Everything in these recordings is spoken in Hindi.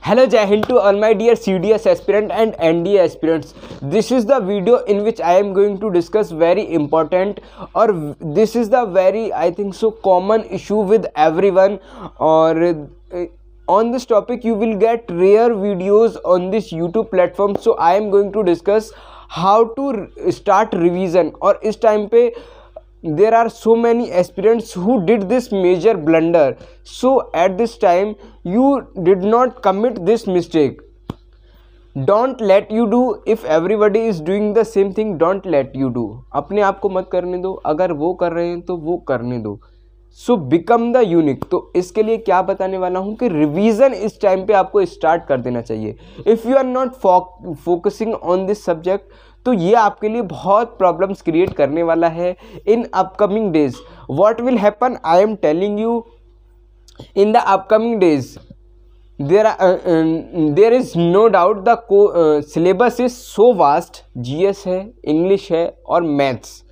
Hello Jai Hind to all my dear CDS aspirant and NDA aspirants. This is the video in which I am going to discuss very important, or this is the very I think so common issue with everyone, or on this topic you will get rare videos on this YouTube platform. So I am going to discuss how to start revision. और इस टाइम पे there are so many aspirants who did this major blunder. So at this time you did not commit this mistake. Don't let you do. If everybody is doing the same thing, don't let you do. अपने आप को मत करने दो, अगर वो कर रहे हैं तो वो करने दो. So become the unique. तो इसके लिए क्या बताने वाला हूँ कि रिवीजन इस टाइम पे आपको स्टार्ट कर देना चाहिए. If you are not focusing on this subject, तो ये आपके लिए बहुत प्रॉब्लम्स क्रिएट करने वाला है in upcoming days. What will happen, I am telling you, in the upcoming days there is no doubt the syllabus is so vast. GS है, इंग्लिश है और मैथ्स.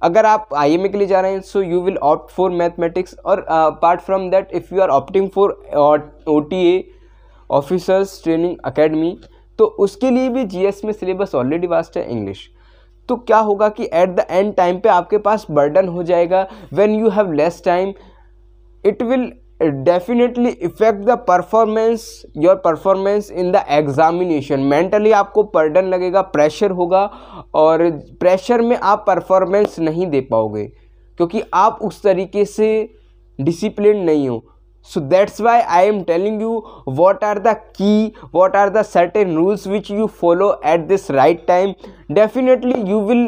अगर आप आईएमए के लिए जा रहे हैं so you will opt for mathematics, और apart from that if you are opting for OTA officers training academy, तो उसके लिए भी जीएस में सिलेबस ऑलरेडी वास्ट है, इंग्लिश. तो क्या होगा कि एट द एंड टाइम पे आपके पास बर्डन हो जाएगा. When you have less time it will definitely effect the performance, your performance in the examination. Mentally आपको बर्डन लगेगा, प्रेशर होगा, और प्रेशर में आप परफॉर्मेंस नहीं दे पाओगे क्योंकि आप उस तरीके से डिसिप्लिन नहीं हो. So that's why I am telling you what are the key, what are the certain rules which you follow at this right time. Definitely you will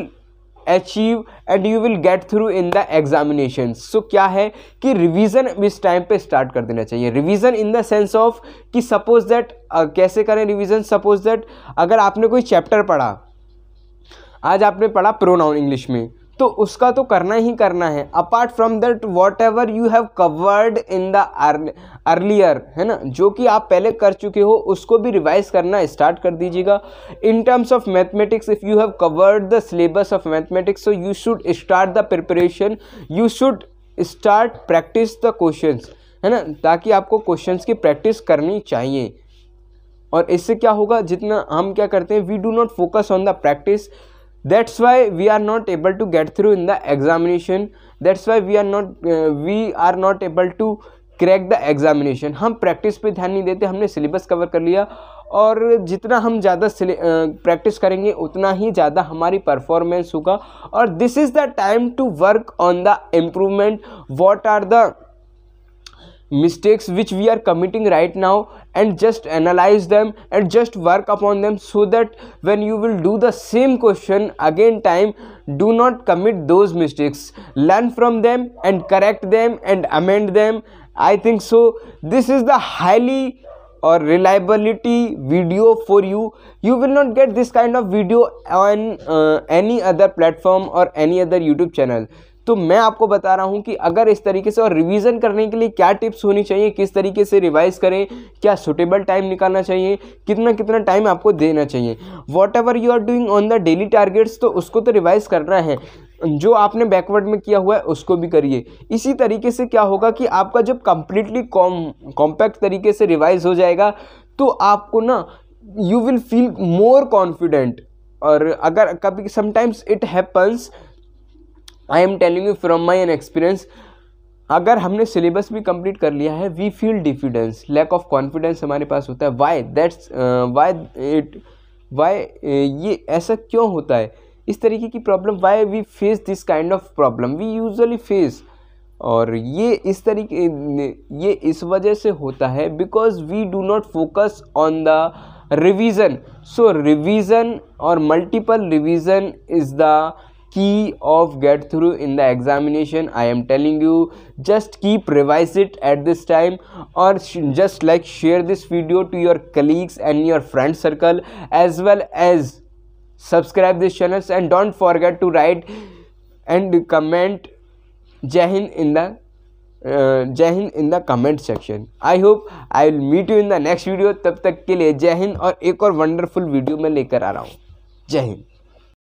achieve and you will get through in the examinations. So क्या है कि रिवीजन इस टाइम पे स्टार्ट कर देना चाहिए. Revision in the sense of कि सपोज दैट कैसे करें रिवीजन. सपोज दैट अगर आपने कोई चैप्टर पढ़ा, आज आपने पढ़ा प्रोनाउन इंग्लिश में, तो उसका तो करना ही करना है. Apart from that what ever you have covered in the earlier, है ना, जो कि आप पहले कर चुके हो, उसको भी रिवाइज करना स्टार्ट कर दीजिएगा. In terms of mathematics, if you have covered the syllabus of mathematics, so you should start the preparation, you should start practice the questions, है ना, ताकि आपको क्वेश्चंस की प्रैक्टिस करनी चाहिए. और इससे क्या होगा, जितना हम क्या करते हैं, we do not focus on the practice. That's why we are not able to get through in the examination. That's why we are not able to crack the examination. हम प्रैक्टिस पे ध्यान नहीं देते, हमने सिलेबस कवर कर लिया, और जितना हम ज़्यादा प्रैक्टिस करेंगे उतना ही ज़्यादा हमारी परफॉर्मेंस होगा. और this is the time to work on the improvement. What are the mistakes which we are committing right now, and just analyze them and just work upon them, so that when you will do the same question again time, do not commit those mistakes. Learn from them and correct them and amend them. I think so this is the highly or reliability video for you. You will not get this kind of video on any other platform or any other YouTube channel. तो मैं आपको बता रहा हूँ कि अगर इस तरीके से, और रिवीजन करने के लिए क्या टिप्स होनी चाहिए, किस तरीके से रिवाइज करें, क्या सुटेबल टाइम निकालना चाहिए, कितना कितना टाइम आपको देना चाहिए. Whatever you are doing on the daily targets, तो उसको तो रिवाइज करना है. जो आपने बैकवर्ड में किया हुआ है उसको भी करिए. इसी तरीके से क्या होगा कि आपका जब कंप्लीटली कॉम्पैक्ट तरीके से रिवाइज हो जाएगा, तो आपको ना you will feel more confident. और अगर कभी sometimes it happens, I am telling you from my an experience, अगर हमने सिलेबस भी कंप्लीट कर लिया है, we feel diffidence, lack of confidence हमारे पास होता है. वाई ये ऐसा क्यों होता है, इस तरीके की problem, why we face this kind of problem, we usually face. और ये इस वजह से होता है because we do not focus on the revision. So revision और multiple revision is the key of get through in the examination. I am telling you, just keep revise it at this time, or just like share this video to your colleagues and your friend circle, as well as subscribe this channels, and don't forget to write and comment Jai Hind in the comment section. I hope I will meet you in the next video. तब तक के लिए जय हिंद, और एक और वंडरफुल वीडियो मैं लेकर आ रहा हूँ. जय हिंद.